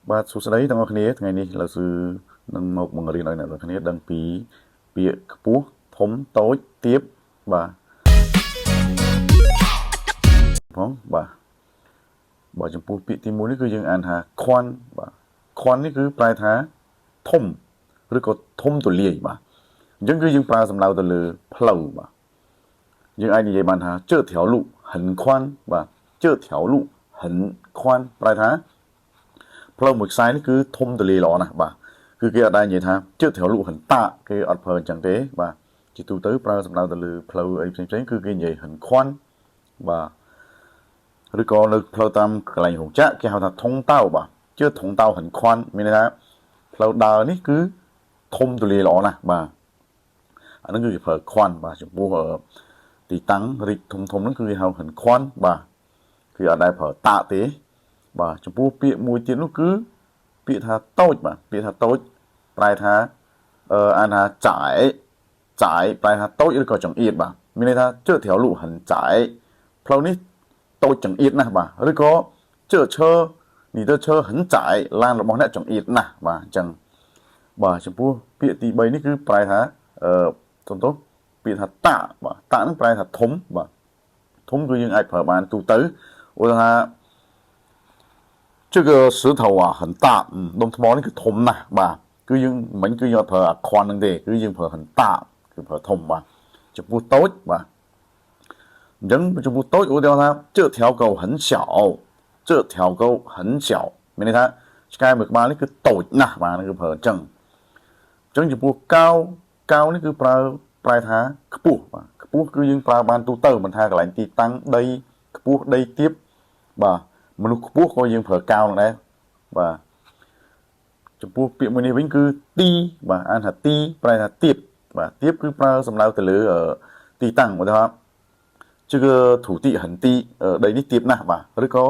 បាទសួស្តីទាំងអស់គ្នាថ្ងៃនេះเราซื้อនឹងមកបង្រៀនឲ្យអ្នកនរគ្នាដឹងពីពាក្យខ្ពស់ធំតូចទាបបាទផងបាទបើចំពោះពាក្យទី1នេះគឺយើងអានថាខ្វាន់បាទខ្វាន់នេះគឺប្រែថាធំឬក៏ធំទូលាយបាទអញ្ចឹងគឺយើងប្រើសំដៅទៅលើផ្លូវបាទយើងអាចនិយាយបានថាជើ条路很宽បាទជើ条路很宽ប្រែថាផ្លូវមួយខ្សែនេះគឺធំទូលាយល្អណាស់បាទគឺគេអត់ដែរនិយាយថាជើ条路很大គេអត់ប្រើអញ្ចឹងទេបាទជាទូទៅប្រើសំដៅទៅលើផ្លូវអីផ្សេងៗគឺគេនិយាយ很宽បាទឬក៏នៅផ្លូវតាមកន្លែងរោងចក្រគេហៅថាធុងតៅបាទជើធុងតៅ很宽មានន័យថាផ្លូវដើរនេះគឺធំទូលាយល្អណាស់បាទអានឹងគឺគេប្រើខ្វាន់បាទចំពោះទីតាំងរីកធំហ្នឹងគឺគេហៅ很宽បាទគឺអត់ដែរប្រើតាទេបាទចំពោះពាក្យមួយទៀតនោះគឺពាក្យថាតូចបាទពាក្យថាតូចប្រែថាអានថាចាយប្រែថាតូចឬក៏ចង្អៀតបាទមានន័យថាជើ条路很窄ផ្លូវនេះតូចចង្អៀតណាស់បាទឬក៏ជើឈើនេះទៅឈើ很窄ឡានរបស់អ្នកចង្អៀតណាស់បាទអញ្ចឹងបាទចំពោះពាក្យទី3នេះគឺប្រែថាសំទោសពាក្យថាតាបាទតានឹងប្រែថាធំបាទធំគឺយើងអាចប្រើបានទូទៅឧទាហរណ៍这个石头啊很大ដុំថ្មនេះគឺធំណាស់បាទគឺយើងមិនគឺយើងអត់ប្រើអាខ្វាន់នឹងទេគឺយើងប្រើ很大គឺប្រើធំបាទចំពោះតូចបាទអញ្ចឹងចំពោះតូចឧទាហរណ៍ថា这条狗很小这条狗很小មានន័យថាឆ្កែមួយក្បាលនេះគឺតូចណាស់បាទគឺប្រើអញ្ចឹងចំពោះកៅនេះគឺប្រែថាខ្ពស់បាទខ្ពស់គឺយើងប្រើបានទូទៅមិនថាកន្លែងទីតាំងដីខ្ពស់ដីទាបបាទមនុស្សខ្ពស់ក៏យើងប្រើកៅនឹងដែរបាទចំពោះពាក្យមួយនេះវិញគឺទីបាទអានថាទីប្រែថាទាបបាទទាបគឺប្រើសំដៅទៅលើទីតាំងឧទាហរណ៍这个土地很低ដីនេះទាបណាស់បាទឬក៏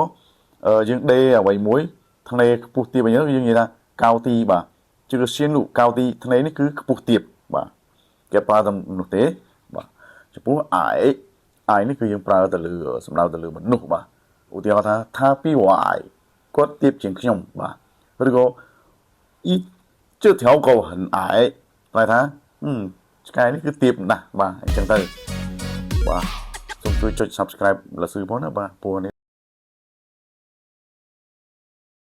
យើងដេរអ្វីមួយថ្នេរខ្ពស់ទាបអញ្ចឹងយើងនិយាយថាកៅទីបាទ这个线路កៅទីថ្នេរនេះគឺខ្ពស់ទាបបាទគេប្រើតែនោះទេបាទចំពោះអាយនេះគឺយើងប្រើទៅលើសំដៅទៅលើមនុស្សបាទឧទាហរណ៍ថាពីវ៉ាយគាត់ទៀបជាងខ្ញុំបាទឬក៏អ៊ី这条狗很矮ប្រែថាឆ្កែនេះគឺទៀបណាស់បាទអញ្ចឹងទៅបាទសូមជួយចុច Subscribe លឺស៊ឺផងណាបាទព្រោះនេះ